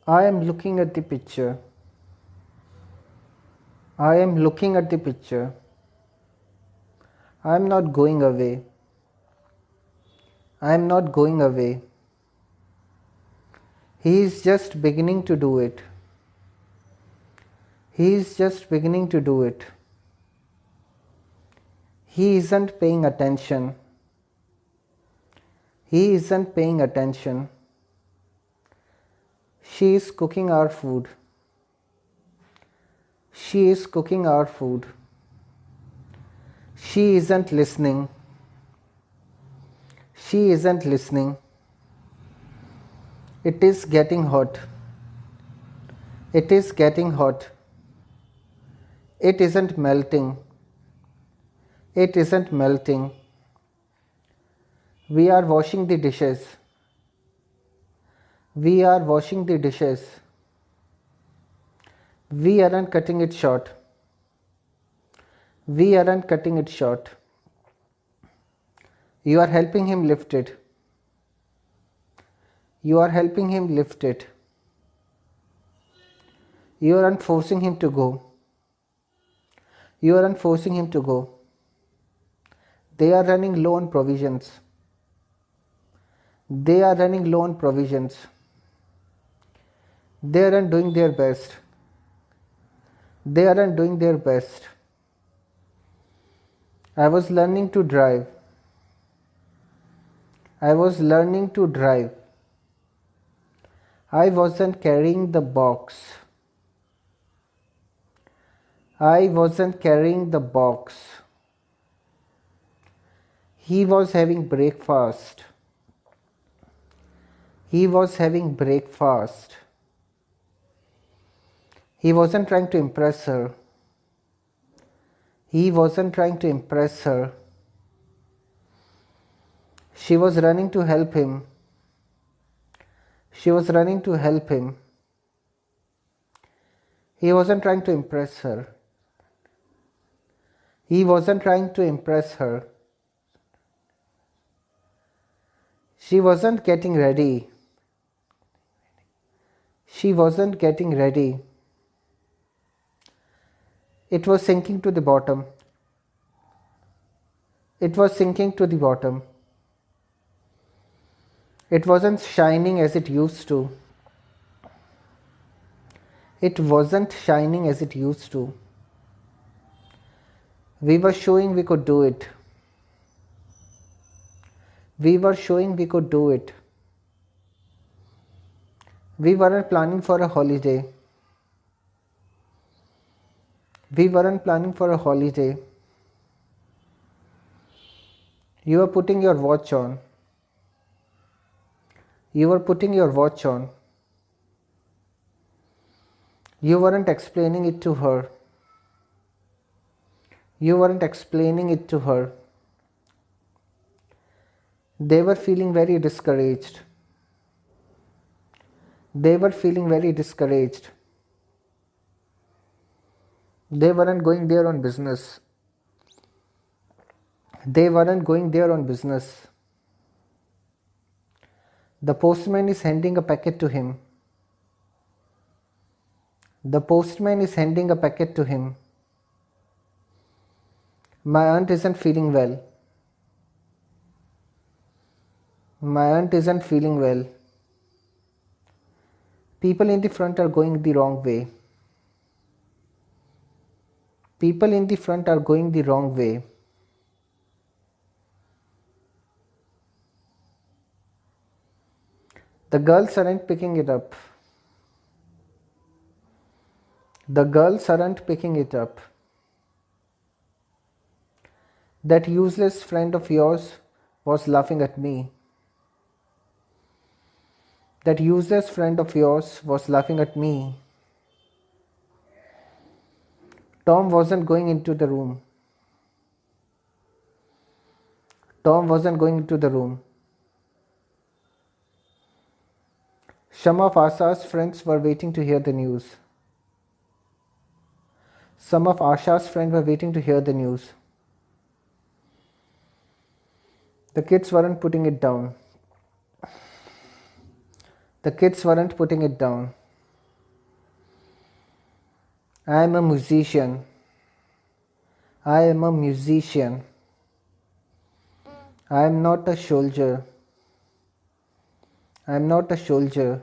I am looking at the picture. I am looking at the picture. I am not going away. I am not going away. He is just beginning to do it. He is just beginning to do it. He isn't paying attention. He isn't paying attention. She is cooking our food. She is cooking our food. She isn't listening. She isn't listening. It is getting hot. It is getting hot. It isn't melting. It isn't melting. We are washing the dishes. We are washing the dishes. We aren't cutting it short. We aren't cutting it short. You are helping him lift it. You are helping him lift it. You aren't forcing him to go. You aren't forcing him to go. They are running low on provisions. They are running low on provisions. They aren't doing their best. They aren't doing their best. I was learning to drive. I was learning to drive. I wasn't carrying the box. I wasn't carrying the box. He was having breakfast. He was having breakfast. He wasn't trying to impress her. He wasn't trying to impress her. She was running to help him. She was running to help him. He wasn't trying to impress her. He wasn't trying to impress her. She wasn't getting ready. She wasn't getting ready. It was sinking to the bottom. It was sinking to the bottom. It wasn't shining as it used to. It wasn't shining as it used to. We were showing we could do it. We were showing we could do it. We weren't planning for a holiday. We weren't planning for a holiday. You were putting your watch on. You were putting your watch on. You weren't explaining it to her. You weren't explaining it to her. They were feeling very discouraged. They were feeling very discouraged. They weren't going there on business. They weren't going there on business. The postman is handing a packet to him. The postman is handing a packet to him. My aunt isn't feeling well. My aunt isn't feeling well. People in the front are going the wrong way. People in the front are going the wrong way. The girls aren't picking it up. The girls aren't picking it up. That useless friend of yours was laughing at me. That useless friend of yours was laughing at me. Tom wasn't going into the room. Tom wasn't going into the room. Some of Asha's friends were waiting to hear the news. Some of Asha's friends were waiting to hear the news. The kids weren't putting it down. The kids weren't putting it down. I am a musician. I am a musician. I am not a soldier. I am not a soldier.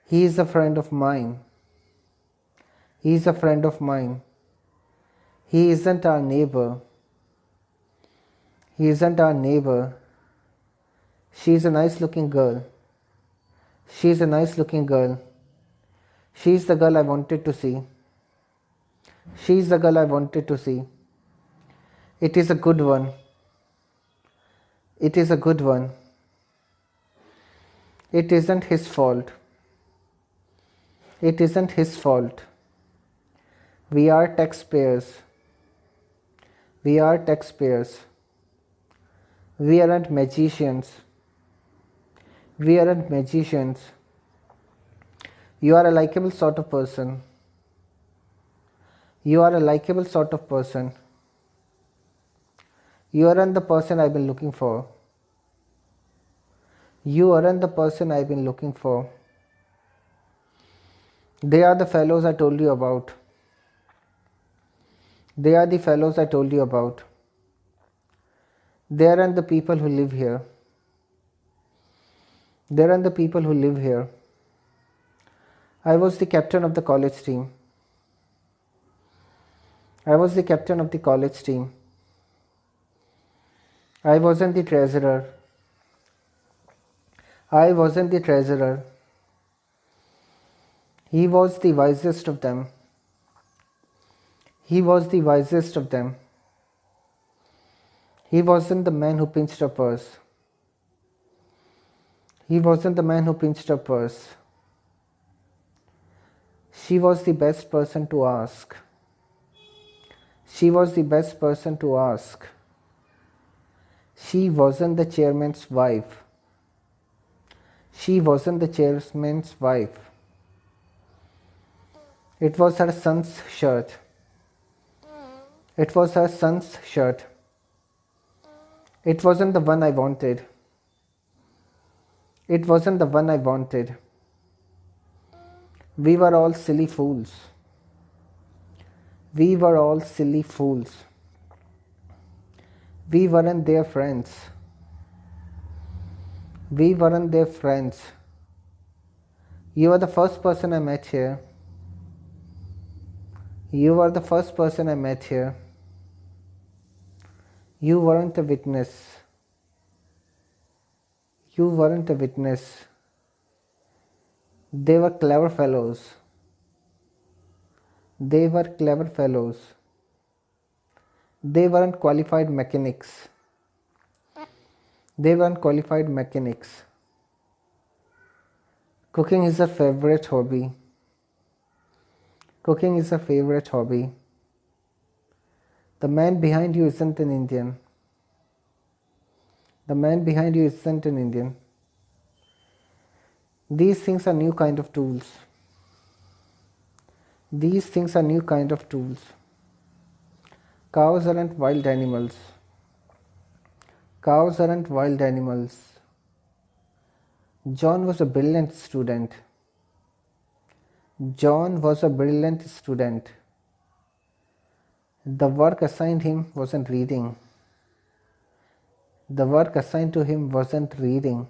He is a friend of mine. He is a friend of mine. He isn't our neighbor. He isn't our neighbor. She is a nice looking girl. She is a nice looking girl. She is the girl I wanted to see. She is the girl I wanted to see. It is a good one. It is a good one. It isn't his fault. It isn't his fault. We are taxpayers. We are taxpayers. We aren't magicians. We aren't magicians. You are a likable sort of person. You are a likable sort of person. You aren't the person I've been looking for. You aren't the person I've been looking for. They are the fellows I told you about. They are the fellows I told you about. They aren't the people who live here. They aren't the people who live here. I was the captain of the college team. I was the captain of the college team. I wasn't the treasurer. I wasn't the treasurer. He was the wisest of them. He was the wisest of them. He wasn't the man who pinched her purse. He wasn't the man who pinched her purse. She was the best person to ask. She was the best person to ask. She wasn't the chairman's wife. She wasn't the chairman's wife. It was her son's shirt. It was her son's shirt. It wasn't the one I wanted. It wasn't the one I wanted. We were all silly fools. We were all silly fools. We weren't their friends. We weren't their friends. You are the first person I met here. You are the first person I met here. You weren't a witness. You weren't a witness. They were clever fellows. They were clever fellows. They weren't qualified mechanics. They weren't qualified mechanics. Cooking is her favorite hobby. Cooking is her favorite hobby. The man behind you isn't an Indian. The man behind you isn't an Indian. These things are new kind of tools. These things are new kind of tools. Cows aren't wild animals. Cows aren't wild animals. John was a brilliant student. John was a brilliant student. The work assigned him wasn't reading. The work assigned to him wasn't reading.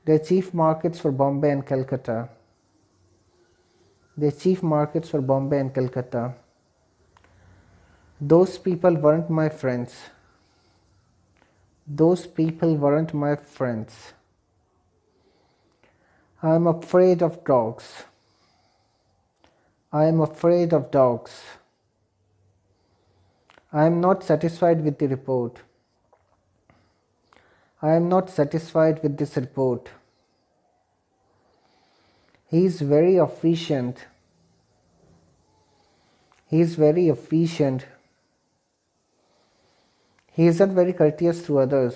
Their chief markets were Bombay and Calcutta. Their chief markets were Bombay and Calcutta. Those people weren't my friends. Those people weren't my friends. I am afraid of dogs. I am afraid of dogs. I am not satisfied with the report. I am not satisfied with this report. He is very efficient. He is very efficient. He isn't very courteous to others.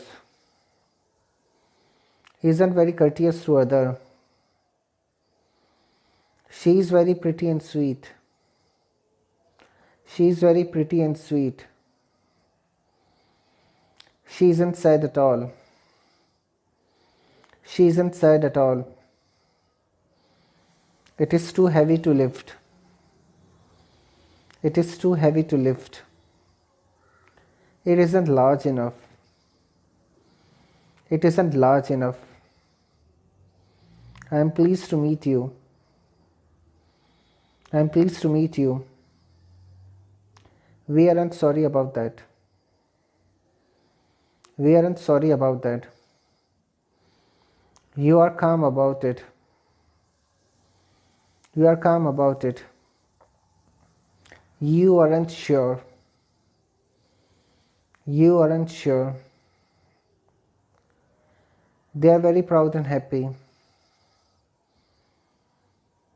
He isn't very courteous to others. She is very pretty and sweet. She is very pretty and sweet. She isn't sad at all. She isn't sad at all. It is too heavy to lift. It is too heavy to lift. It isn't large enough. It isn't large enough. I am pleased to meet you. I am pleased to meet you. We aren't sorry about that. We aren't sorry about that. You are calm about it. You are calm about it. You aren't sure. You aren't sure. They are very proud and happy.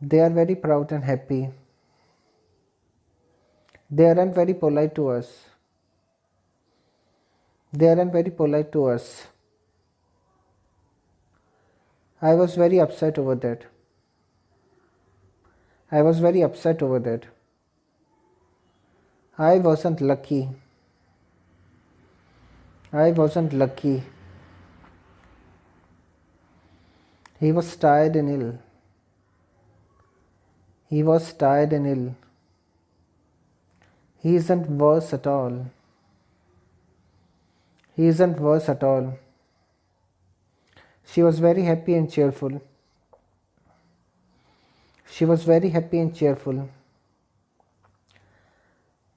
They are very proud and happy. They aren't very polite to us. They aren't very polite to us. I was very upset over that. I was very upset over that. I wasn't lucky. I wasn't lucky. He was tired and ill. He was tired and ill. He isn't worse at all. He isn't worse at all. She was very happy and cheerful. She was very happy and cheerful.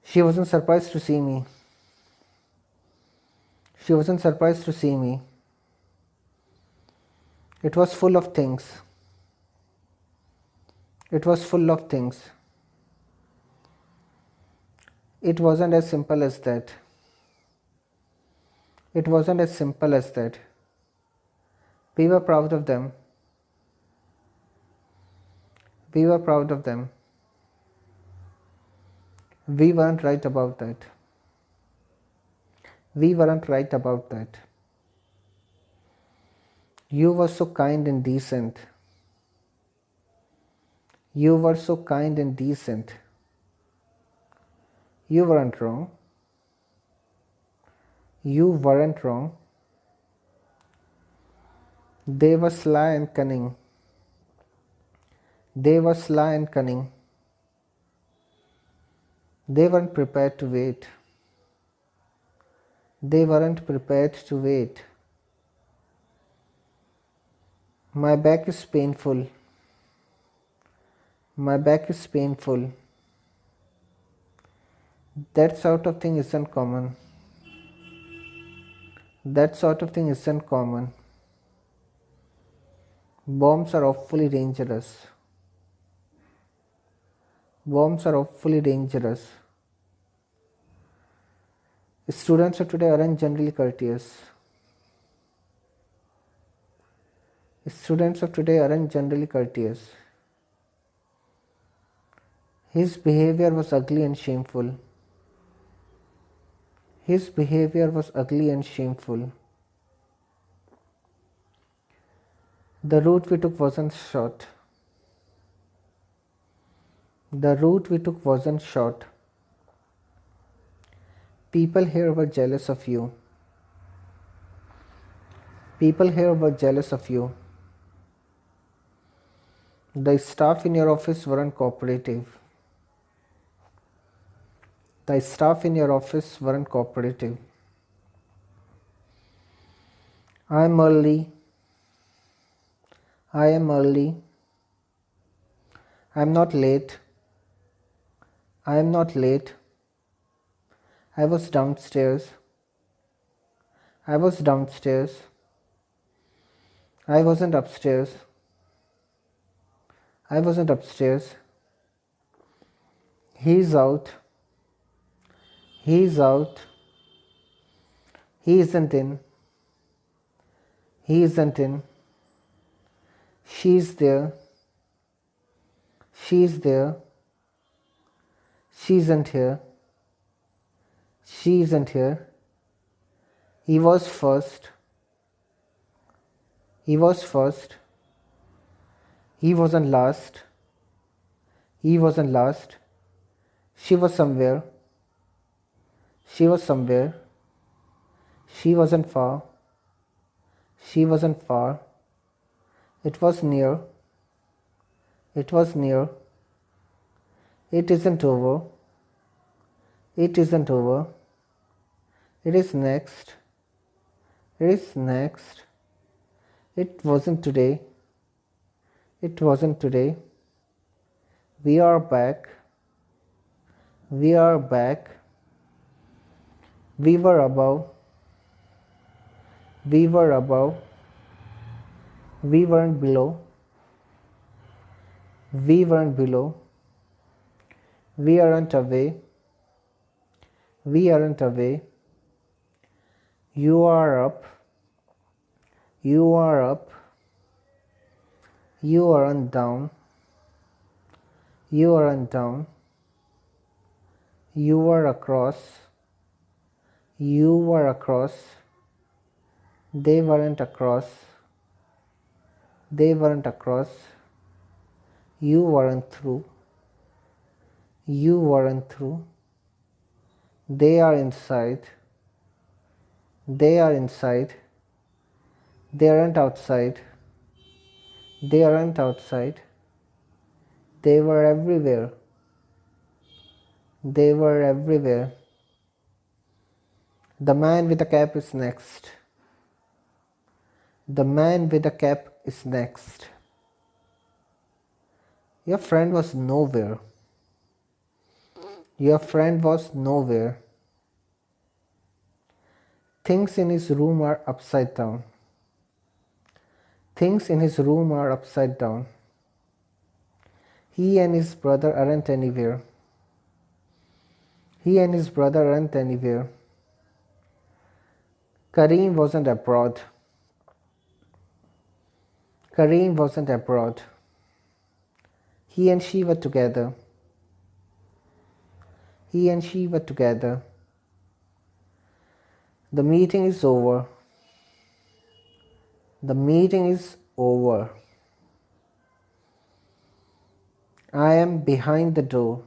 She wasn't surprised to see me. She wasn't surprised to see me. It was full of things. It was full of things. It wasn't as simple as that. It wasn't as simple as that. We were proud of them. We were proud of them. We weren't right about that. We weren't right about that. You were so kind and decent. You were so kind and decent. You weren't wrong. You weren't wrong. They were sly and cunning. They were sly and cunning. They weren't prepared to wait. They weren't prepared to wait. My back is painful. My back is painful. That sort of thing isn't common. That sort of thing isn't common. Bombs are awfully dangerous. Bombs are awfully dangerous. Students of today aren't generally courteous. Students of today aren't generally courteous. His behavior was ugly and shameful. His behavior was ugly and shameful. The route we took wasn't short. The route we took wasn't short. People here were jealous of you. People here were jealous of you. The staff in your office weren't cooperative. The staff in your office weren't cooperative. I'm early. I am early. I'm not late. I am not late. I was downstairs. I was downstairs. I wasn't upstairs. I wasn't upstairs. He's out. He's out. He isn't in. He isn't in. She's there. She's there. She isn't here. She isn't here. He was first. He was first. He wasn't last. He wasn't last. She was somewhere. She was somewhere. She wasn't far. She wasn't far. It was near. It was near. It isn't over. It isn't over. It is next. It is next. It wasn't today. It wasn't today. We are back. We are back. We were above. We were above. We weren't below. We weren't below. We aren't away. We aren't away. You are up. You are up. You aren't down. You aren't down. You were across. You were across. They weren't across. They weren't across. You weren't through. You weren't through. They are inside. They are inside. They aren't outside. They aren't outside. They were everywhere. They were everywhere. The man with the cap is next. The man with the cap is next. Your friend was nowhere. Your friend was nowhere. Things in his room are upside down. Things in his room are upside down. He and his brother aren't anywhere. He and his brother aren't anywhere. Kareem wasn't abroad. Kareem wasn't abroad. He and she were together. He and she were together. The meeting is over. The meeting is over. I am behind the door.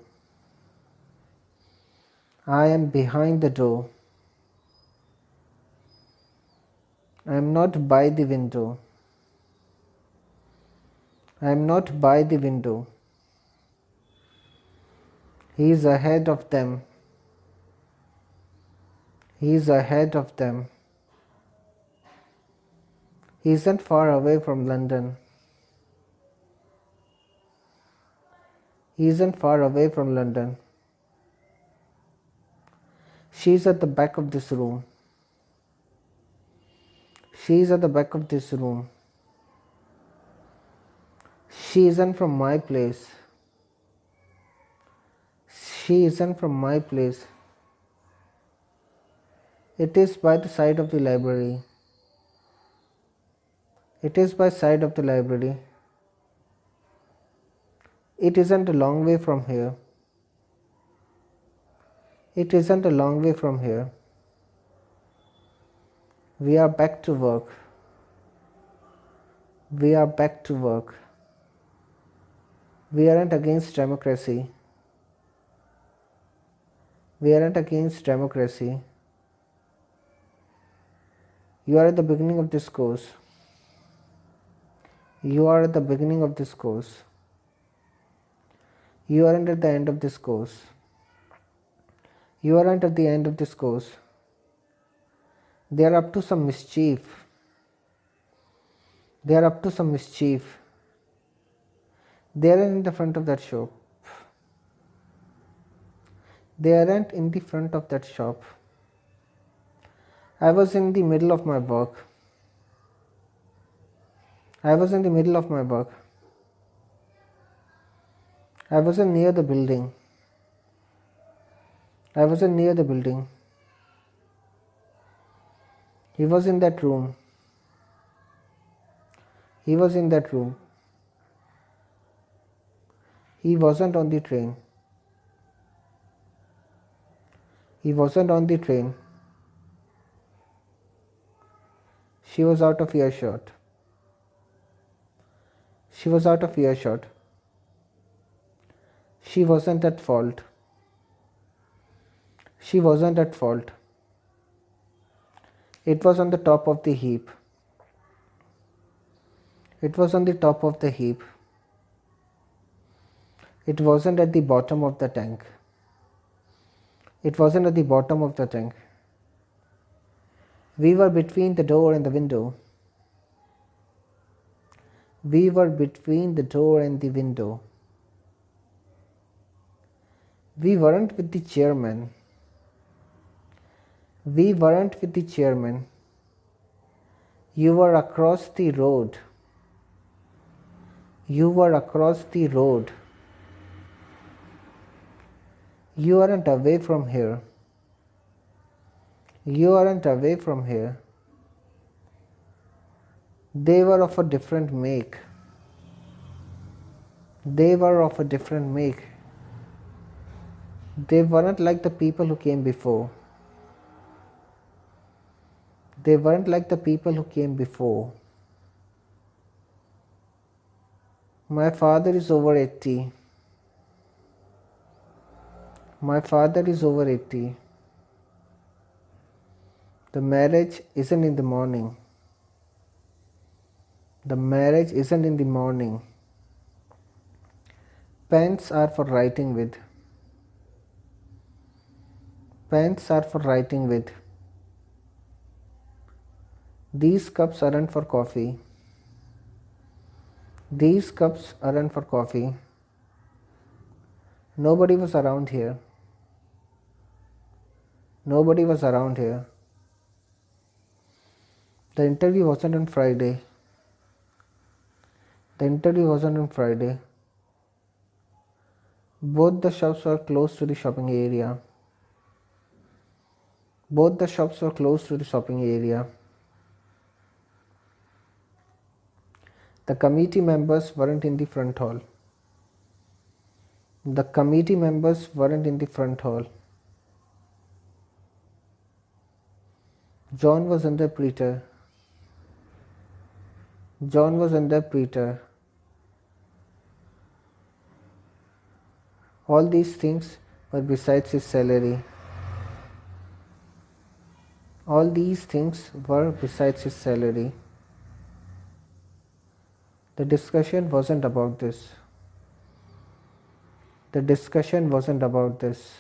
I am behind the door. I am not by the window. I am not by the window. He is ahead of them. He is ahead of them. He isn't far away from London. He isn't far away from London. She is at the back of this room. She is at the back of this room. She isn't from my place. She isn't from my place. It is by the side of the library. It is by side of the library. It isn't a long way from here. It isn't a long way from here. We are back to work. We are back to work. We aren't against democracy. We aren't against democracy. You are at the beginning of this course. You are at the beginning of this course. You aren't at the end of this course. You aren't at the end of this course. They are up to some mischief. They are up to some mischief. They aren't in the front of that shop. They aren't in the front of that shop. I was in the middle of my work. I was in the middle of my work. I wasn't near the building. I wasn't near the building. He was in that room. He was in that room. He wasn't on the train. He wasn't on the train. She was out of earshot. She was out of earshot. She wasn't at fault. She wasn't at fault. It was on the top of the heap. It was on the top of the heap. It wasn't at the bottom of the tank. It wasn't at the bottom of the tank. We were between the door and the window. We were between the door and the window. We weren't with the chairman. We weren't with the chairman. You were across the road. You were across the road. You aren't away from here. You aren't away from here. They were of a different make. They were of a different make. They weren't like the people who came before. They weren't like the people who came before. My father is over 80. My father is over 80. The marriage isn't in the morning. The marriage isn't in the morning. Pens are for writing with. Pens are for writing with. These cups aren't for coffee. These cups aren't for coffee. Nobody was around here. Nobody was around here. The interview wasn't on Friday. The interview wasn't on Friday. Both the shops were close to the shopping area. Both the shops were close to the shopping area. The committee members weren't in the front hall. The committee members weren't in the front hall. John was interpreter. John was interpreter. All these things were besides his salary. All these things were besides his salary. The discussion wasn't about this. The discussion wasn't about this.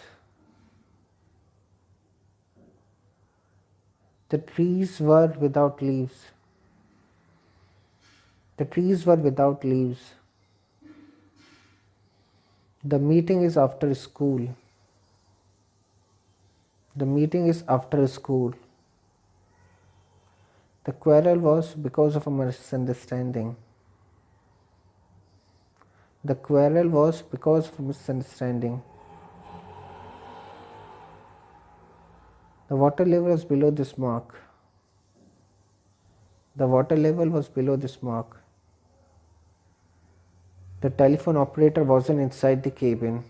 The trees were without leaves. The trees were without leaves. The meeting is after school. The meeting is after school. The quarrel was because of a misunderstanding. The quarrel was because of a misunderstanding. The water level was below this mark. The water level was below this mark. The telephone operator wasn't inside the cabin.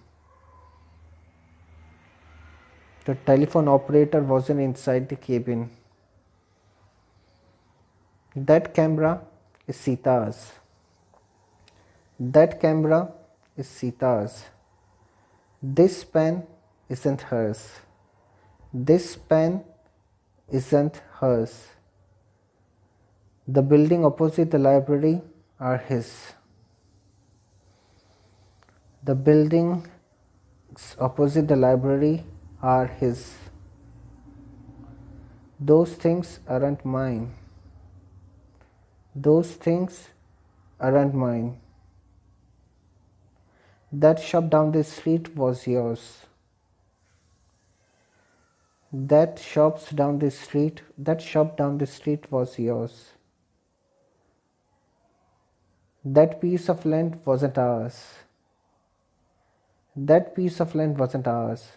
The telephone operator wasn't inside the cabin. That camera is Sita's. That camera is Sita's. This pen isn't hers. This pen isn't hers. The building opposite the library are his. The buildings opposite the library are his. Those things aren't mine. Those things aren't mine. That shop down the street was yours. That shop down the street was yours. That piece of land wasn't ours. That piece of land wasn't ours.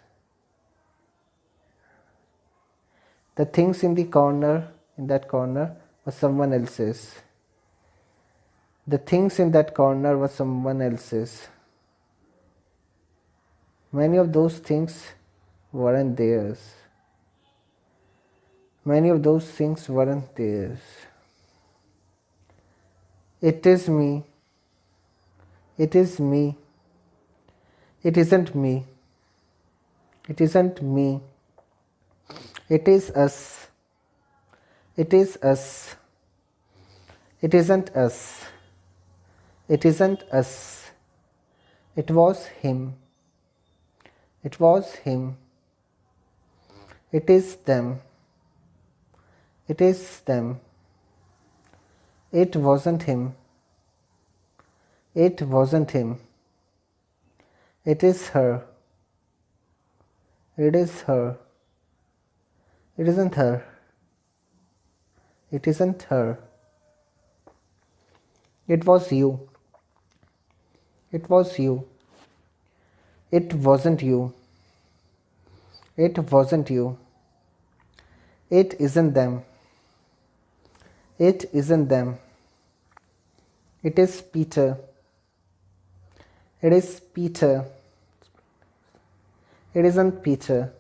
The things in that corner, were someone else's. The things in that corner were someone else's. Many of those things weren't theirs. Many of those things weren't theirs. It is me. It is me. It isn't me. It isn't me. It is us. It is us. It isn't us. It isn't us. It was him. It was him. It is them. It is them. It wasn't him. It wasn't him. It is her. It is her. It isn't her. It isn't her. It was you. It was you. It wasn't you. It wasn't you. It isn't them. It isn't them. It is Peter. It is Peter. It isn't Peter.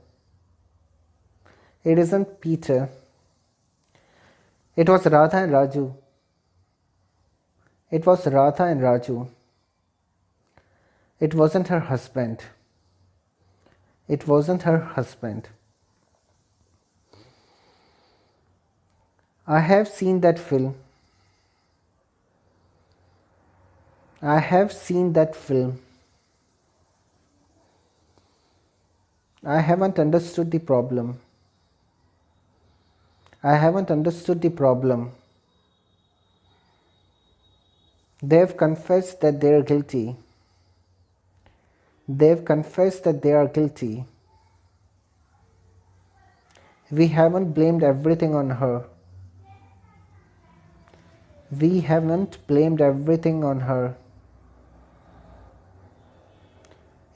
It isn't Peter. It was Radha and Raju. It was Radha and Raju. It wasn't her husband. It wasn't her husband. I have seen that film. I have seen that film. I haven't understood the problem. I haven't understood the problem. They've confessed that they are guilty. They've confessed that they are guilty. We haven't blamed everything on her. We haven't blamed everything on her.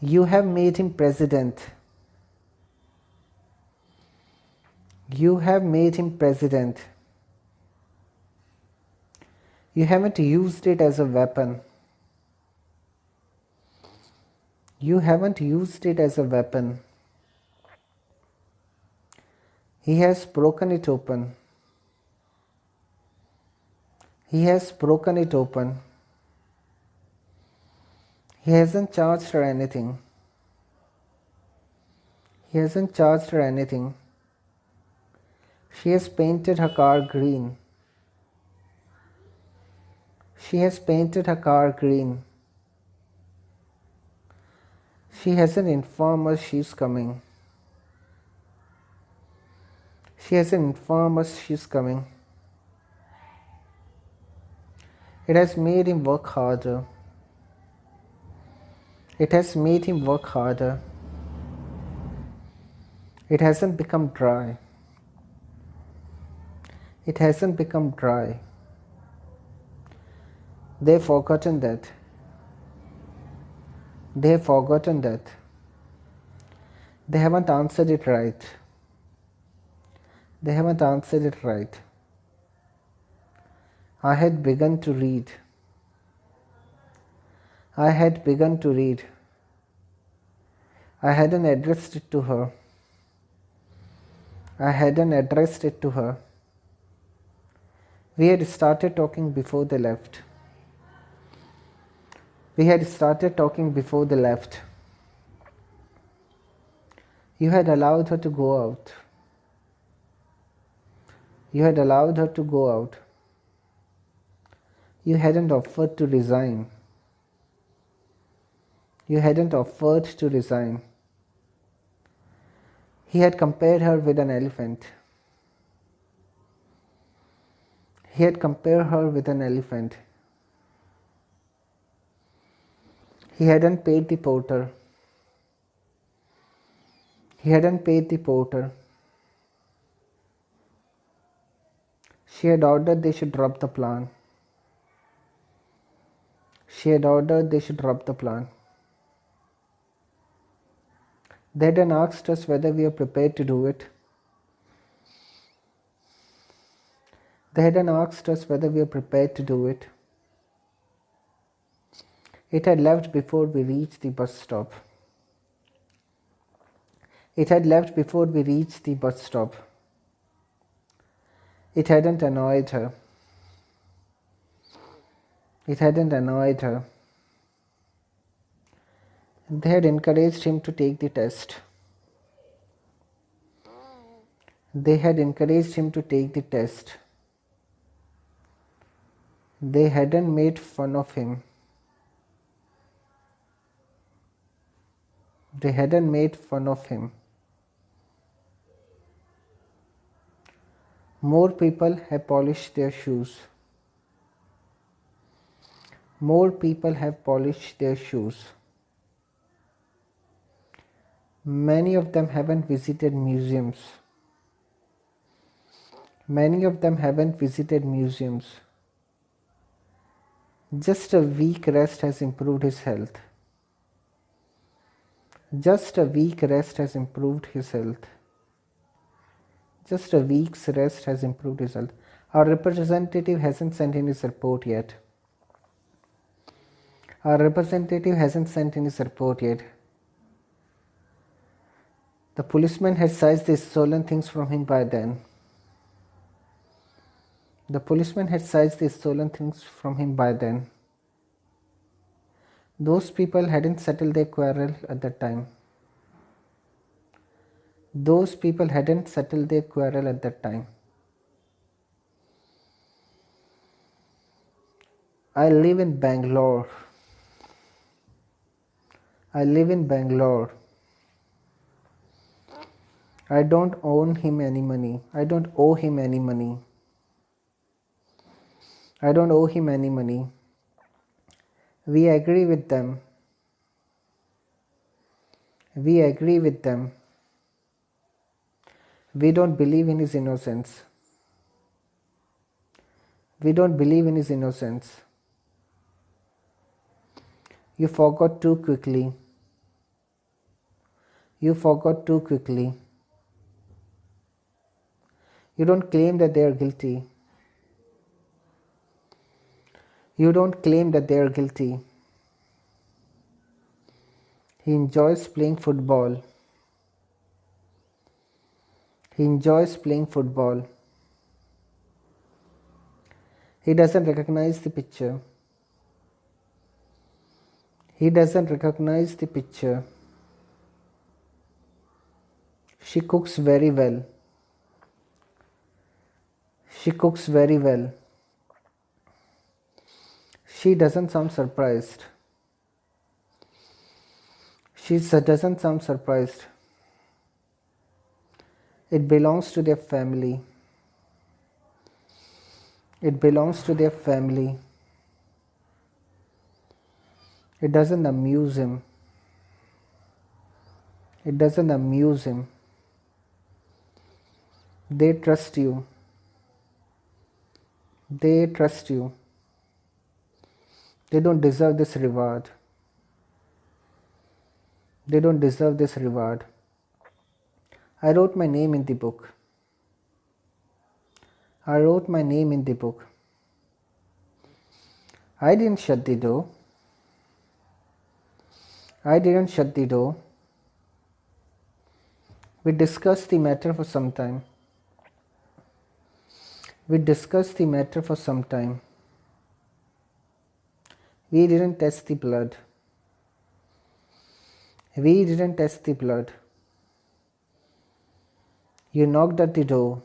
You have made him president. You have made him president. You haven't used it as a weapon. You haven't used it as a weapon. He has broken it open. He has broken it open. He hasn't charged her anything. He hasn't charged her anything. She has painted her car green. She has painted her car green. She hasn't informed us she's coming. She hasn't informed us she's coming. It has made him work harder. It has made him work harder. It hasn't become dry. It hasn't become dry. They've forgotten that. They've forgotten that. They haven't answered it right. They haven't answered it right. I had begun to read. I had begun to read. I hadn't addressed it to her. I hadn't addressed it to her. We had started talking before they left. We had started talking before they left. You had allowed her to go out. You had allowed her to go out. You hadn't offered to resign. You hadn't offered to resign. He had compared her with an elephant. He had compared her with an elephant. He hadn't paid the porter. He hadn't paid the porter. She had ordered they should drop the plan. She had ordered they should drop the plan. They hadn't asked us whether we are prepared to do it. They hadn't asked us whether we are prepared to do it. It had left before we reached the bus stop. It had left before we reached the bus stop. It hadn't annoyed her. It hadn't annoyed her. They had encouraged him to take the test. They had encouraged him to take the test. They hadn't made fun of him. They hadn't made fun of him. More people have polished their shoes. More people have polished their shoes. Many of them haven't visited museums. Many of them haven't visited museums. Just a week rest has improved his health. Just a week rest has improved his health. Just a week's rest has improved his health. Our representative hasn't sent in his report yet. Our representative hasn't sent in his report yet. The policeman had seized the stolen things from him by then. The policeman had seized the stolen things from him by then. Those people hadn't settled their quarrel at that time. Those people hadn't settled their quarrel at that time. I live in Bangalore. I live in Bangalore. I don't owe him any money. I don't owe him any money. I don't owe him any money. We agree with them. We agree with them. We don't believe in his innocence. We don't believe in his innocence. You forgot too quickly. You forgot too quickly. You don't claim that they are guilty. You don't claim that they are guilty. He enjoys playing football. He enjoys playing football. He doesn't recognize the picture. He doesn't recognize the picture. She cooks very well. She cooks very well. She doesn't sound surprised. She doesn't sound surprised. It belongs to their family. It belongs to their family. It doesn't amuse him. It doesn't amuse him. They trust you. They trust you. They don't deserve this reward. They don't deserve this reward. I wrote my name in the book. I wrote my name in the book. I didn't shut the door. I didn't shut the door. We discussed the matter for some time. We discussed the matter for some time. We didn't test the blood. We didn't test the blood. You knocked at the door.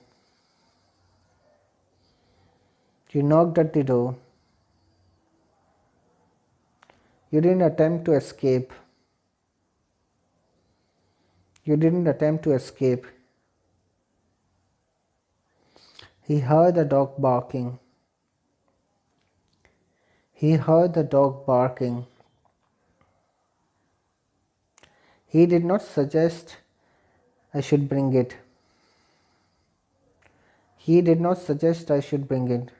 You knocked at the door. You didn't attempt to escape. You didn't attempt to escape. He heard a dog barking. He heard the dog barking. He did not suggest I should bring it. He did not suggest I should bring it.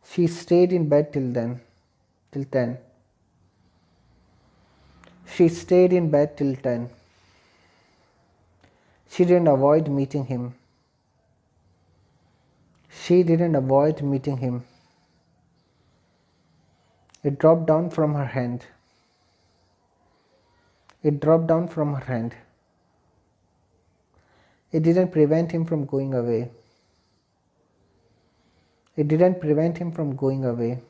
She stayed in bed till 10. She stayed in bed till 10. She didn't avoid meeting him. She didn't avoid meeting him. It dropped down from her hand. It dropped down from her hand. It didn't prevent him from going away. It didn't prevent him from going away.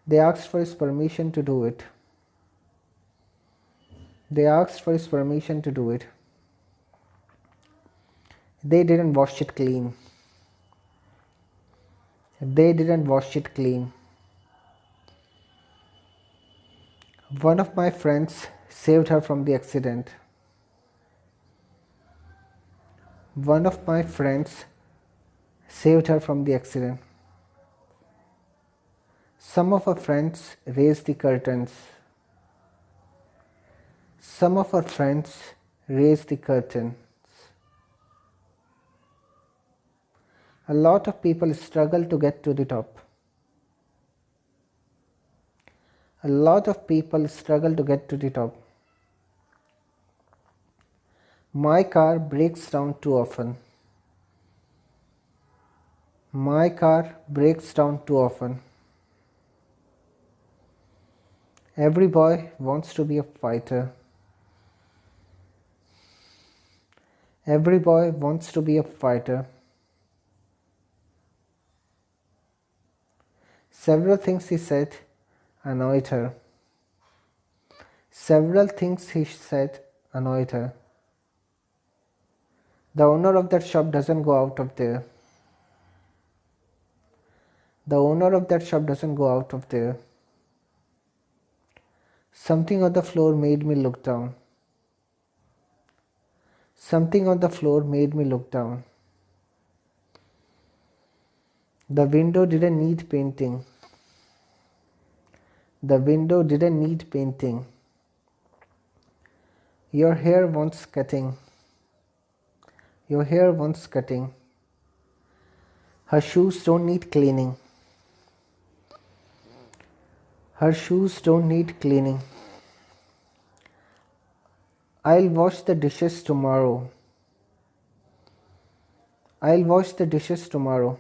They asked for his permission to do it. They asked for his permission to do it. They didn't wash it clean. They didn't wash it clean. One of my friends saved her from the accident. One of my friends saved her from the accident. Some of her friends raised the curtains. Some of her friends raised the curtain. A lot of people struggle to get to the top. A lot of people struggle to get to the top. My car breaks down too often. My car breaks down too often. Every boy wants to be a fighter. Every boy wants to be a fighter. Several things he said annoyed her. Several things he said annoyed her. The owner of that shop doesn't go out of there. The owner of that shop doesn't go out of there. Something on the floor made me look down. Something on the floor made me look down. The window didn't need painting. The window didn't need painting. Your hair wants cutting. Your hair wants cutting. Her shoes don't need cleaning. Her shoes don't need cleaning. I'll wash the dishes tomorrow. I'll wash the dishes tomorrow.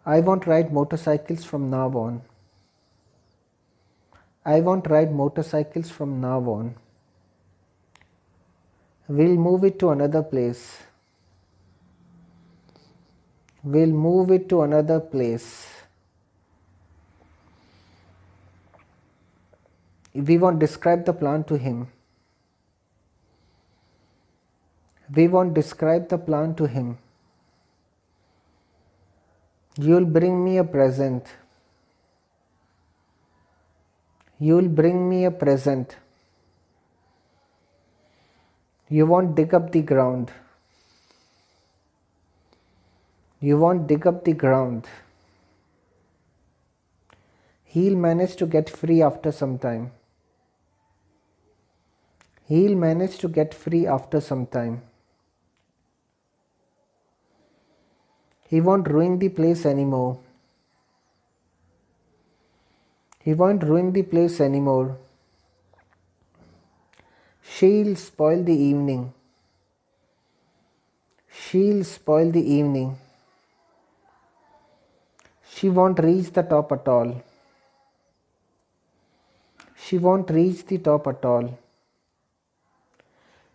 I won't ride motorcycles from now on. I won't ride motorcycles from now on. We'll move it to another place. We'll move it to another place. We won't describe the plan to him. We won't describe the plan to him. You'll bring me a present. You'll bring me a present. You won't dig up the ground. You won't dig up the ground. He'll manage to get free after some time. He'll manage to get free after some time. He won't ruin the place anymore. He won't ruin the place anymore. She'll spoil the evening. She'll spoil the evening. She won't reach the top at all. She won't reach the top at all.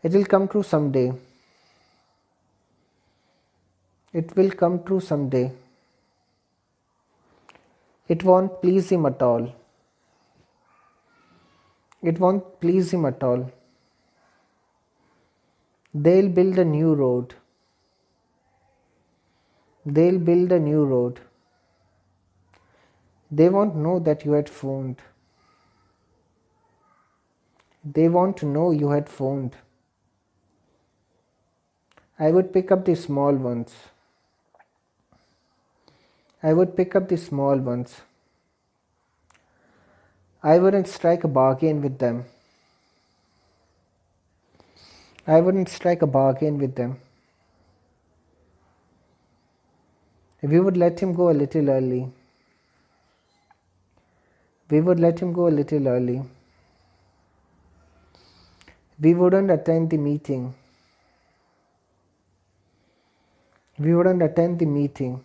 It will come true someday. It will come true someday. It won't please him at all. It won't please him at all. They'll build a new road. They'll build a new road. They won't know that you had phoned. They won't know you had phoned. I would pick up the small ones. I would pick up the small ones. I wouldn't strike a bargain with them. I wouldn't strike a bargain with them. We would let him go a little early. We would let him go a little early. We wouldn't attend the meeting. We wouldn't attend the meeting.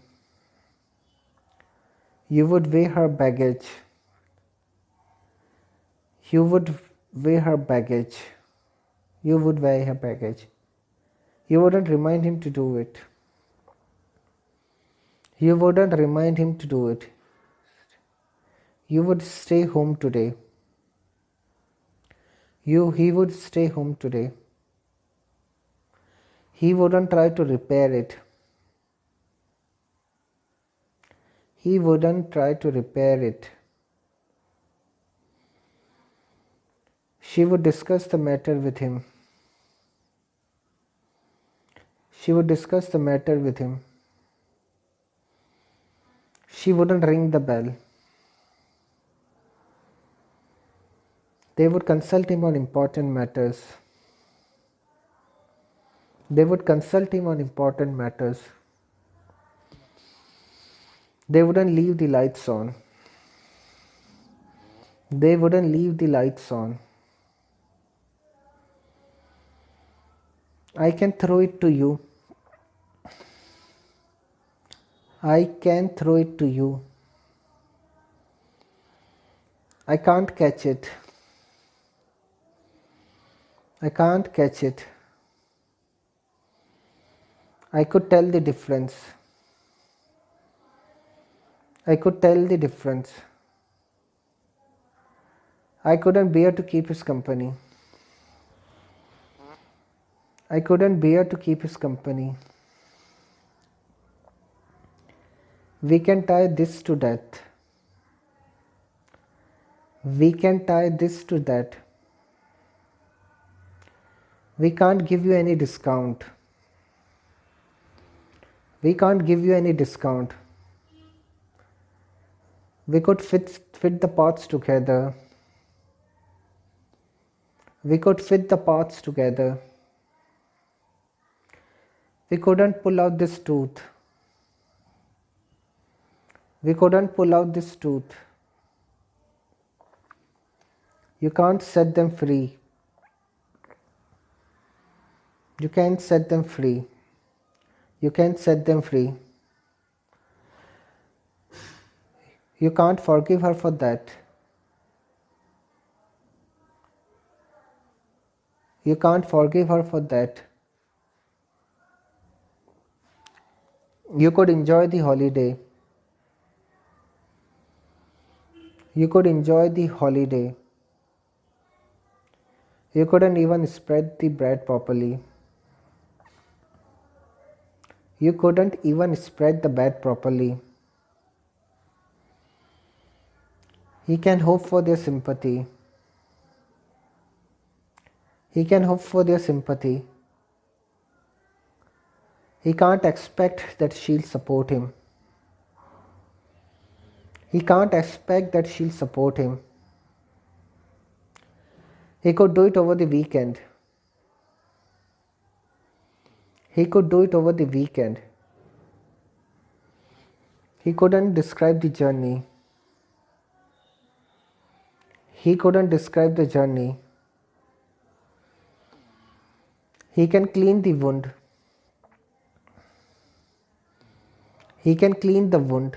You would weigh her baggage. You would weigh her baggage. You would weigh her baggage. You wouldn't remind him to do it. You wouldn't remind him to do it. You would stay home today. He would stay home today. He wouldn't try to repair it. He wouldn't try to repair it. She would discuss the matter with him. She would discuss the matter with him. She wouldn't ring the bell. They would consult him on important matters. They would consult him on important matters. They wouldn't leave the lights on. They wouldn't leave the lights on. I can throw it to you. I can throw it to you. I can't catch it. I can't catch it. I could tell the difference. I could tell the difference. I couldn't bear to keep his company. I couldn't bear to keep his company. We can tie this to that. We can tie this to that. We can't give you any discount. We can't give you any discount. We could fit the parts together. We could fit the parts together. We couldn't pull out this tooth. We couldn't pull out this tooth. You can't set them free. You can't set them free. You can't set them free. You can't forgive her for that. You can't forgive her for that. You could enjoy the holiday. You could enjoy the holiday. You couldn't even spread the bread properly. You couldn't even spread the bread properly. He can hope for their sympathy. He can hope for their sympathy. He can't expect that she'll support him. He can't expect that she'll support him. He could do it over the weekend. He could do it over the weekend. He couldn't describe the journey. He couldn't describe the journey. He can clean the wound. He can clean the wound.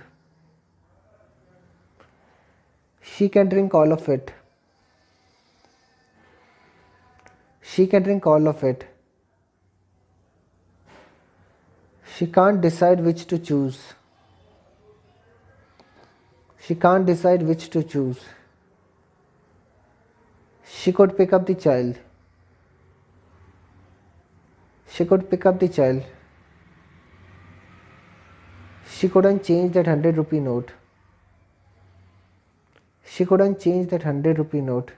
She can drink all of it. She can drink all of it. She can't decide which to choose. She can't decide which to choose. She could pick up the child. She could pick up the child. She couldn't change that 100 rupee note. She couldn't change that 100 rupee note.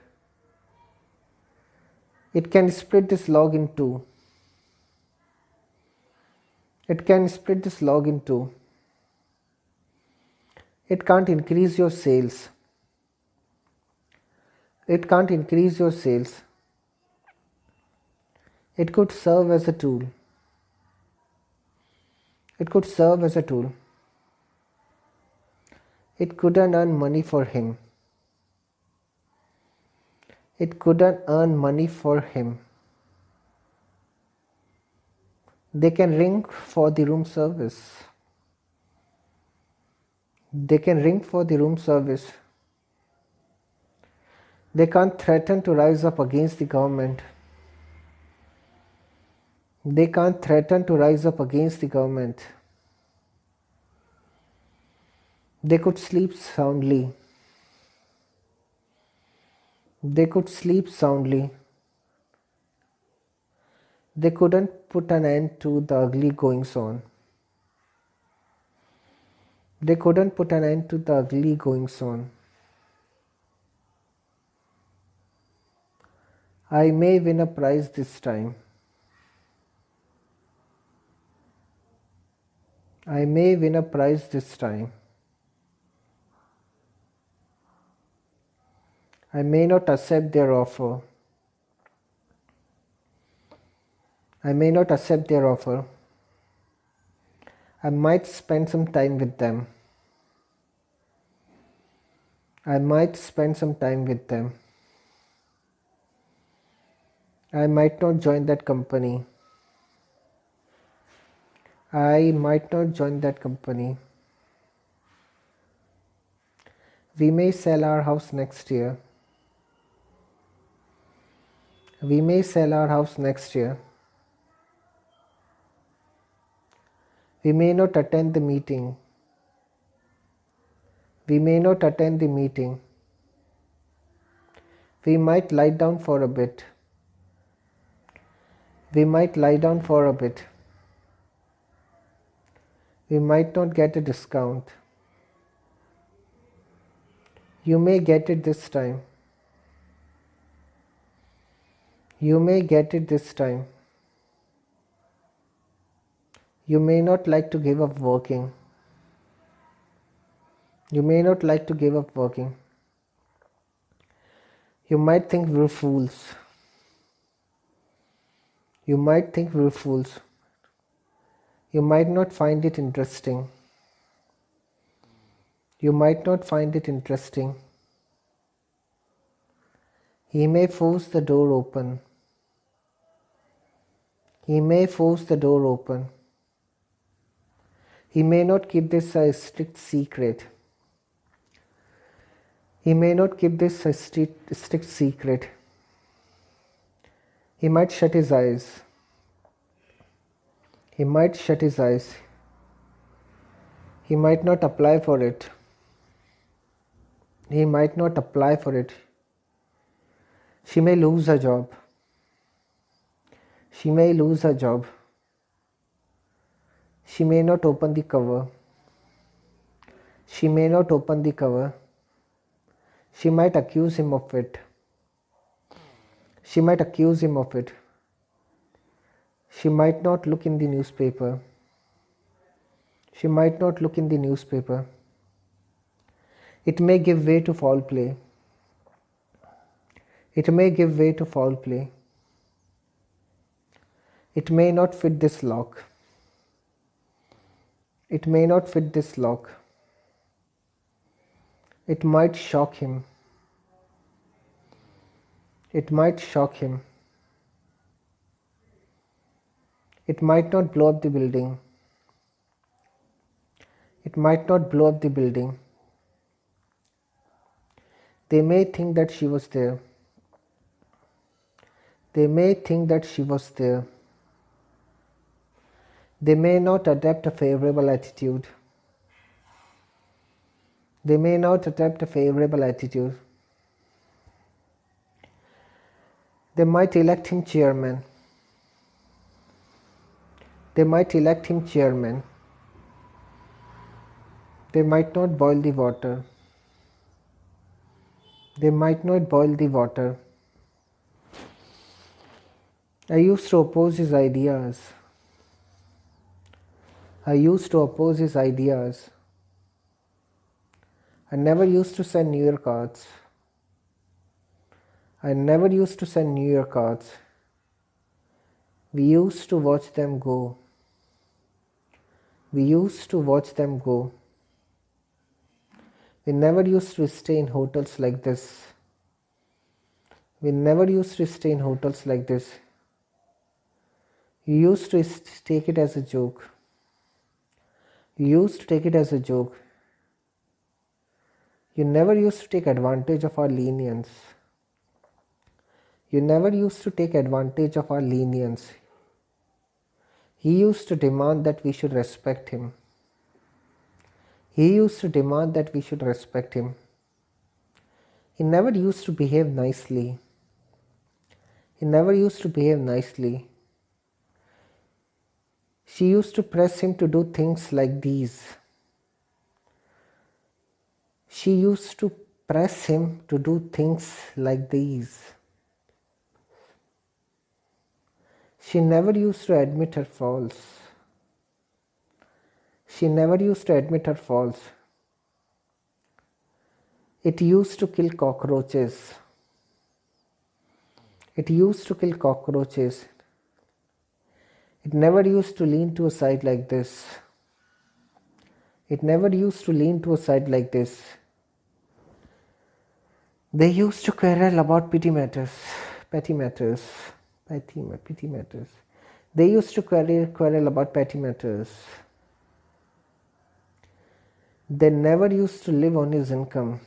It can split this log in two. It can split this log in two. It can't increase your sales. It can't increase your sales. It could serve as a tool. It could serve as a tool. It couldn't earn money for him. It couldn't earn money for him. They can ring for the room service. They can ring for the room service. They can't threaten to rise up against the government. They can't threaten to rise up against the government. They could sleep soundly. They could sleep soundly. They couldn't put an end to the ugly goings on. They couldn't put an end to the ugly goings on. I may win a prize this time. I may win a prize this time. I may not accept their offer. I may not accept their offer. I might spend some time with them. I might spend some time with them. I might not join that company. I might not join that company. We may sell our house next year. We may sell our house next year. We may not attend the meeting. We may not attend the meeting. We might lie down for a bit. We might lie down for a bit. We might not get a discount. You may get it this time. You may get it this time. You may not like to give up working. You may not like to give up working. You might think we're fools. You might think we're fools. You might not find it interesting. You might not find it interesting. He may force the door open. He may force the door open. He may not keep this a strict secret. He may not keep this a strict secret. He might shut his eyes. He might shut his eyes. He might not apply for it. He might not apply for it. She may lose her job. She may lose her job. She may not open the cover. She may not open the cover. She might accuse him of it. She might accuse him of it. She might not look in the newspaper. She might not look in the newspaper. It may give way to foul play. It may give way to foul play. It may not fit this lock. It may not fit this lock. It might shock him. It might shock him. It might not blow up the building. It might not blow up the building. They may think that she was there. They may think that she was there. They may not adopt a favorable attitude. They may not adopt a favorable attitude. They might elect him chairman. They might elect him chairman. They might not boil the water. They might not boil the water. I used to oppose his ideas. I used to oppose his ideas. I never used to send New Year cards. I never used to send New Year cards. We used to watch them go. We used to watch them go. We never used to stay in hotels like this. We never used to stay in hotels like this. You used to take it as a joke. You used to take it as a joke. You never used to take advantage of our lenience. You never used to take advantage of our lenience. He used to demand that we should respect him. He used to demand that we should respect him. He never used to behave nicely. He never used to behave nicely. She used to press him to do things like these. She used to press him to do things like these. She never used to admit her faults. She never used to admit her faults. It used to kill cockroaches. It used to kill cockroaches. It never used to lean to a side like this. It never used to lean to a side like this. They used to quarrel about petty matters. Petty matters. Petty matters. They used to quarrel about petty matters. They never used to live on his income.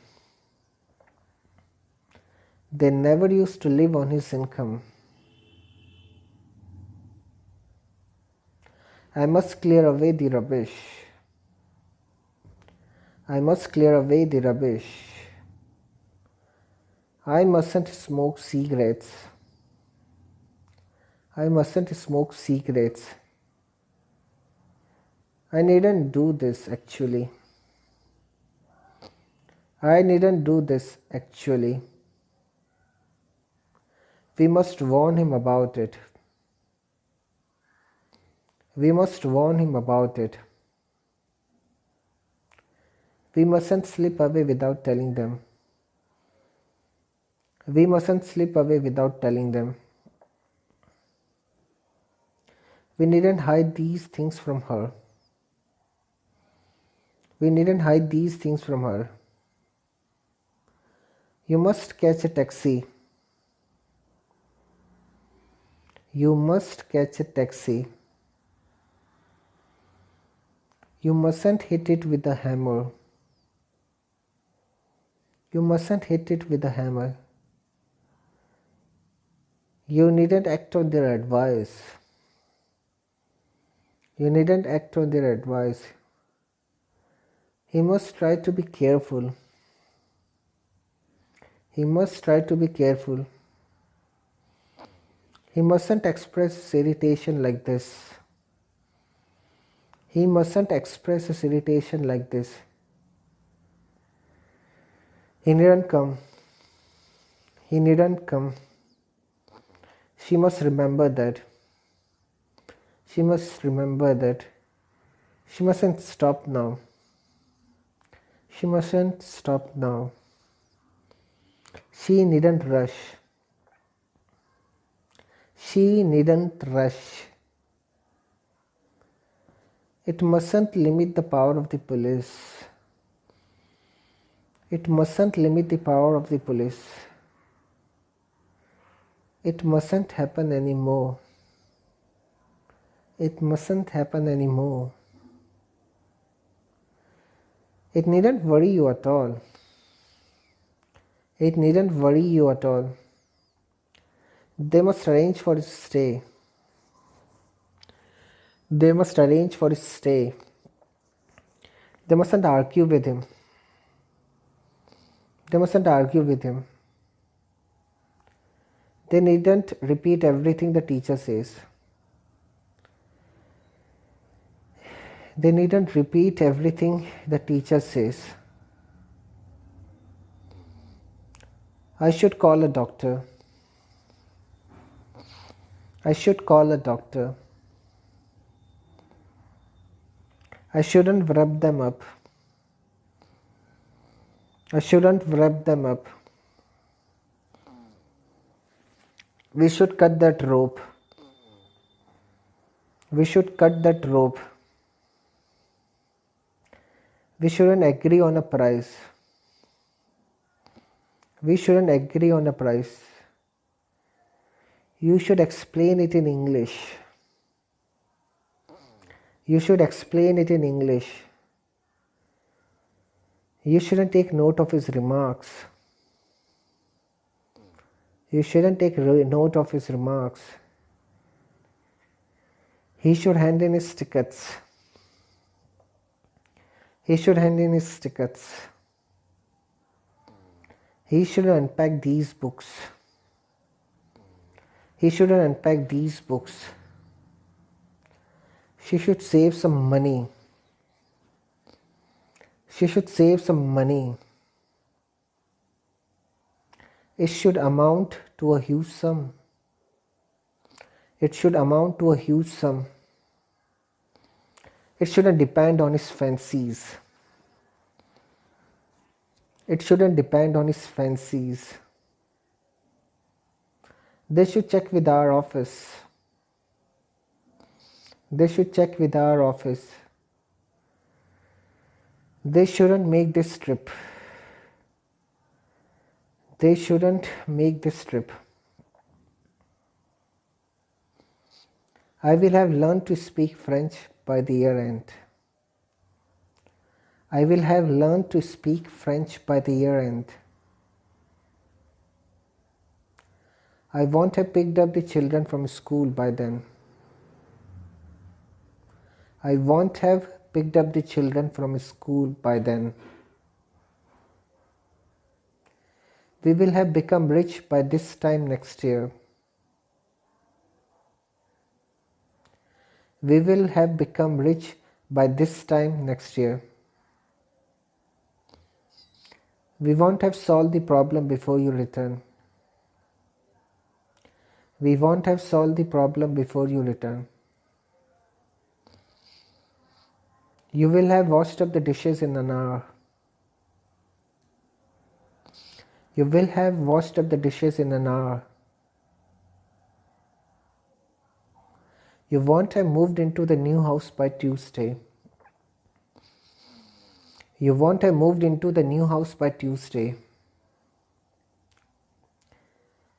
They never used to live on his income. I must clear away the rubbish. I must clear away the rubbish. I mustn't smoke cigarettes. I mustn't smoke cigarettes. I needn't do this actually. I needn't do this actually. We must warn him about it. We must warn him about it. We mustn't slip away without telling them. We mustn't slip away without telling them. We needn't hide these things from her. We needn't hide these things from her. You must catch a taxi. You must catch a taxi. You mustn't hit it with a hammer. You mustn't hit it with a hammer. You needn't act on their advice. You needn't act on their advice. He must try to be careful. He must try to be careful. He mustn't express his irritation like this. He mustn't express his irritation like this. He needn't come. He needn't come. She must remember that. She must remember that. She mustn't stop now. She mustn't stop now. She needn't rush. She needn't rush. It mustn't limit the power of the police. It mustn't limit the power of the police. It mustn't happen anymore. It mustn't happen anymore. It needn't worry you at all. It needn't worry you at all. They must arrange for his stay. They must arrange for his stay. They mustn't argue with him. They mustn't argue with him. They needn't repeat everything the teacher says. They needn't repeat everything the teacher says. I should call a doctor. I should call a doctor. I shouldn't wrap them up. I shouldn't wrap them up. We should cut that rope. We should cut that rope. We shouldn't agree on a price. We shouldn't agree on a price. You should explain it in English. You should explain it in English. You shouldn't take note of his remarks. You shouldn't take note of his remarks. He should hand in his tickets. He should hand in his tickets. He should unpack these books. He shouldn't unpack these books. She should save some money. She should save some money. It should amount to a huge sum. It should amount to a huge sum. It shouldn't depend on his fancies. It shouldn't depend on his fancies. They should check with our office. They should check with our office. They shouldn't make this trip. They shouldn't make this trip. I will have learned to speak French by the year end. I will have learned to speak French by the year end. I won't have picked up the children from school by then. I won't have picked up the children from school by then. We will have become rich by this time next year. We will have become rich by this time next year. We won't have solved the problem before you return. We won't have solved the problem before you return. You will have washed up the dishes in an hour. You will have washed up the dishes in an hour. You won't have moved into the new house by Tuesday. You won't have moved into the new house by Tuesday.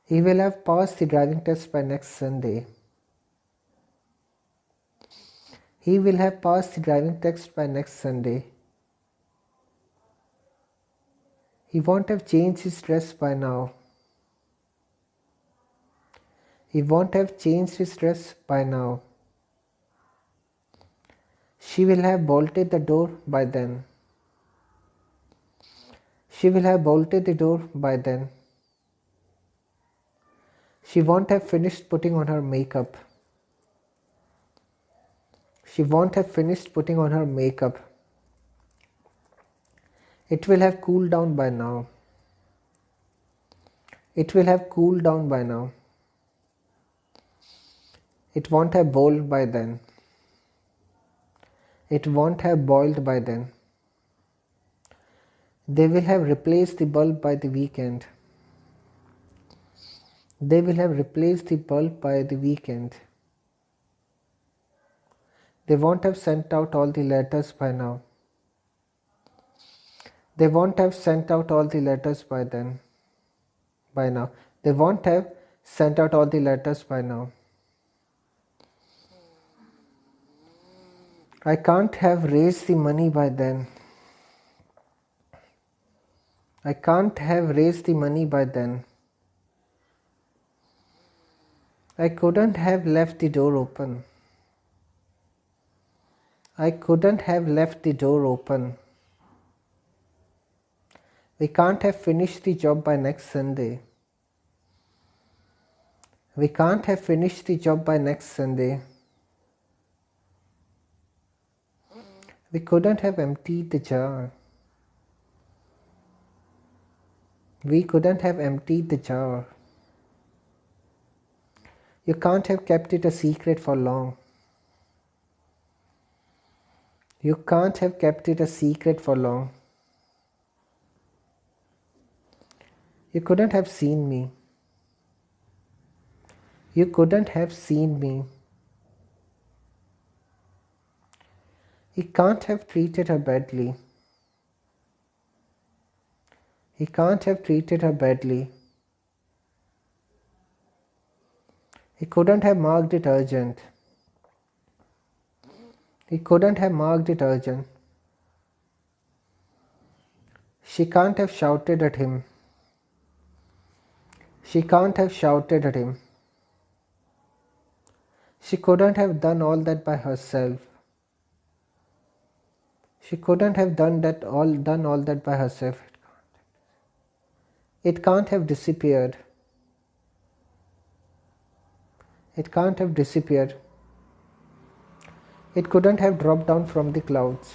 He will have passed the driving test by next Sunday. He will have passed the driving test by next Sunday. He won't have changed his dress by now. He won't have changed his dress by now. She will have bolted the door by then. She will have bolted the door by then. She won't have finished putting on her makeup. She won't have finished putting on her makeup. It will have cooled down by now. It will have cooled down by now. It won't have boiled by then. It won't have boiled by then. They will have replaced the bulb by the weekend. They will have replaced the bulb by the weekend. They won't have sent out all the letters by now. They won't have sent out all the letters by then. By now. They won't have sent out all the letters by now. I can't have raised the money by then. I can't have raised the money by then. I couldn't have left the door open. I couldn't have left the door open. We can't have finished the job by next Sunday. We can't have finished the job by next Sunday. We couldn't have emptied the jar. We couldn't have emptied the jar. You can't have kept it a secret for long. You can't have kept it a secret for long. You couldn't have seen me. You couldn't have seen me. He can't have treated her badly. He can't have treated her badly. He couldn't have marked it urgent. He couldn't have marked it urgent. She can't have shouted at him. She can't have shouted at him. She couldn't have done all that by herself. She couldn't have done all that by herself. It can't have disappeared. It can't have disappeared. It couldn't have dropped down from the clouds.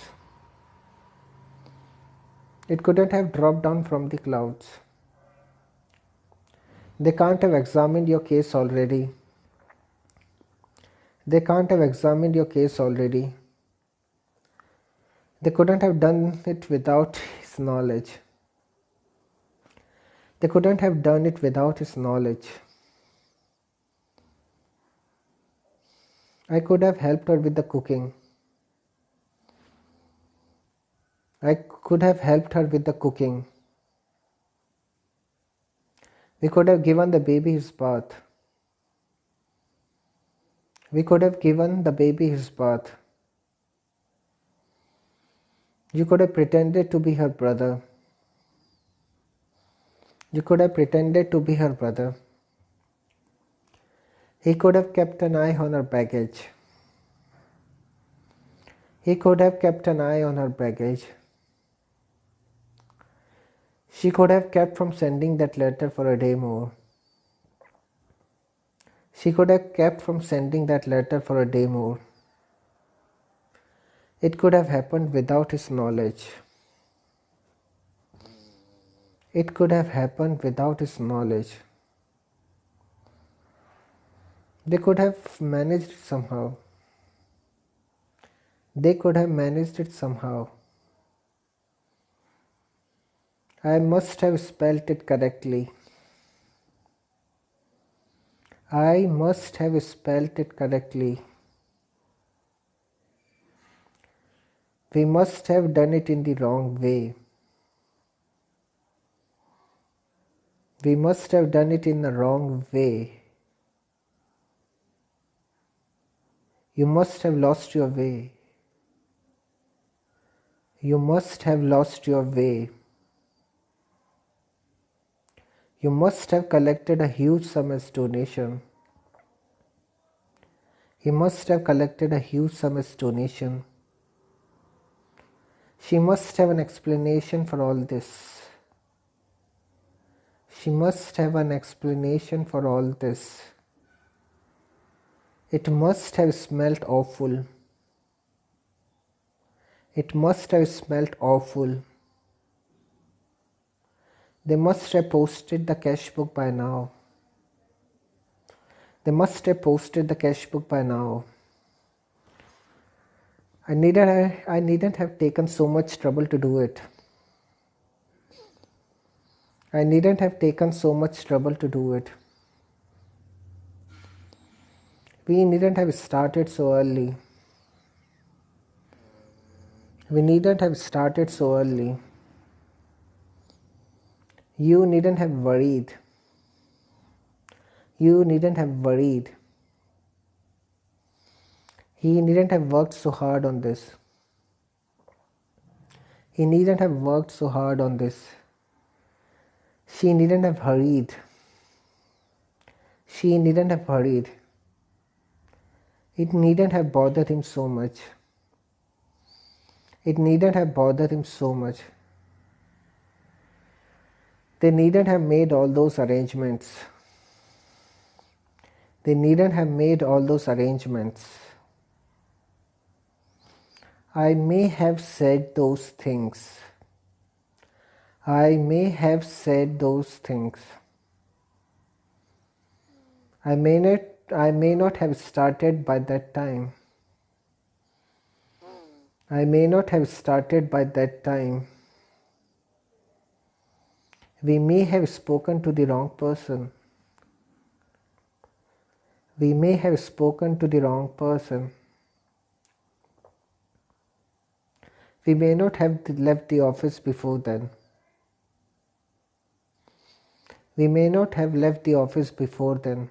It couldn't have dropped down from the clouds. They can't have examined your case already. They can't have examined your case already. They couldn't have done it without his knowledge. They couldn't have done it without his knowledge. I could have helped her with the cooking. I could have helped her with the cooking. We could have given the baby his bath. We could have given the baby his bath. You could have pretended to be her brother. You could have pretended to be her brother. He could have kept an eye on her baggage. He could have kept an eye on her baggage. She could have kept from sending that letter for a day more. She could have kept from sending that letter for a day more. It could have happened without his knowledge. It could have happened without his knowledge. They could have managed it somehow. They could have managed it somehow. I must have spelt it correctly. I must have spelt it correctly. We must have done it in the wrong way. We must have done it in the wrong way. You must have lost your way. You must have lost your way. You must have collected a huge sum as donation. He must have collected a huge sum as donation. She must have an explanation for all this. She must have an explanation for all this. It must have smelt awful. It must have smelt awful. They must have posted the cash book by now. They must have posted the cash book by now. I needn't have taken so much trouble to do it. I needn't have taken so much trouble to do it. We needn't have started so early. We needn't have started so early. You needn't have worried. You needn't have worried. He needn't have worked so hard on this. He needn't have worked so hard on this. She needn't have hurried. She needn't have hurried. It needn't have bothered him so much. It needn't have bothered him so much. They needn't have made all those arrangements. They needn't have made all those arrangements. I may have said those things. I may have said those things. I may not have started by that time. I may not have started by that time. We may have spoken to the wrong person. We may have spoken to the wrong person. We may not have left the office before then. We may not have left the office before then.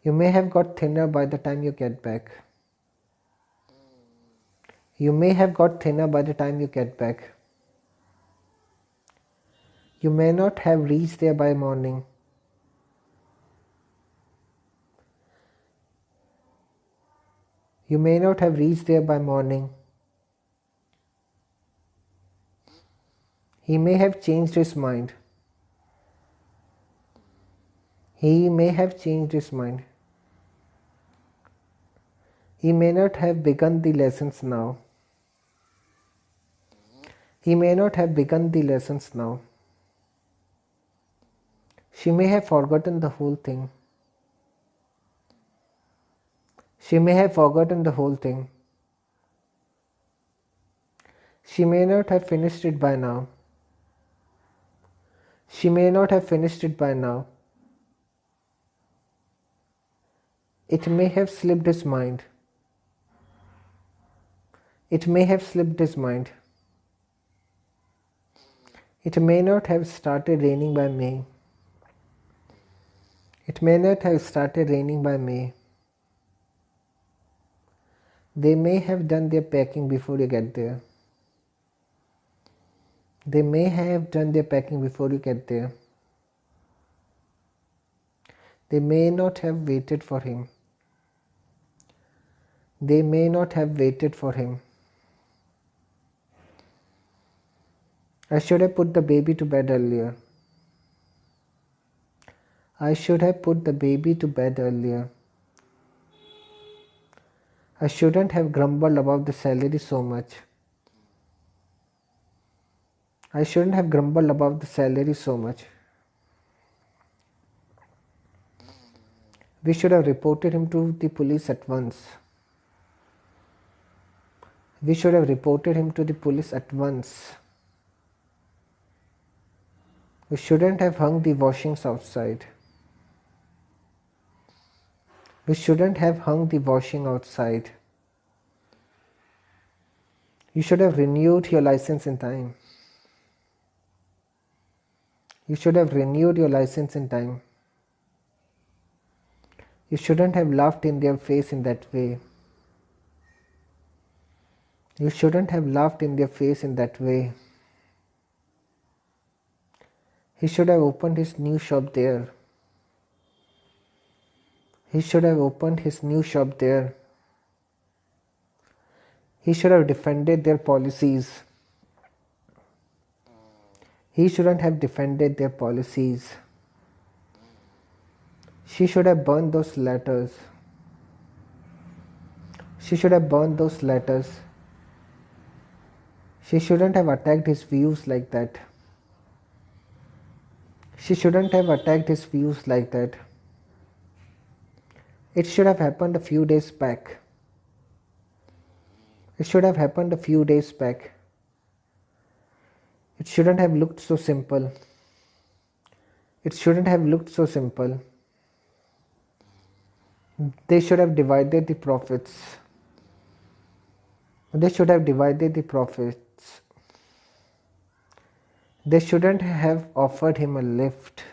You may have got thinner by the time you get back. You may have got thinner by the time you get back. You may not have reached there by morning. You may not have reached there by morning. He may have changed his mind. He may have changed his mind. He may not have begun the lessons now. He may not have begun the lessons now. She may have forgotten the whole thing. She may have forgotten the whole thing. She may not have finished it by now. She may not have finished it by now. It may have slipped his mind. It may have slipped his mind. It may not have started raining by May. It may not have started raining by May. They may have done their packing before you get there. They may have done their packing before you get there. They may not have waited for him. They may not have waited for him. I should have put the baby to bed earlier. I should have put the baby to bed earlier. I shouldn't have grumbled about the salary so much. I shouldn't have grumbled about the salary so much. We should have reported him to the police at once. We should have reported him to the police at once. We shouldn't have hung the washings outside. We shouldn't have hung the washing outside. You should have renewed your license in time. You should have renewed your license in time. You shouldn't have laughed in their face in that way. You shouldn't have laughed in their face in that way. He should have opened his new shop there. He should have opened his new shop there. He should have defended their policies. He shouldn't have defended their policies. She should have burned those letters. She should have burned those letters. She shouldn't have attacked his views like that. She shouldn't have attacked his views like that. It should have happened a few days back. It should have happened a few days back. It shouldn't have looked so simple. It shouldn't have looked so simple. They should have divided the profits. They should have divided the profits. They shouldn't have offered him a lift.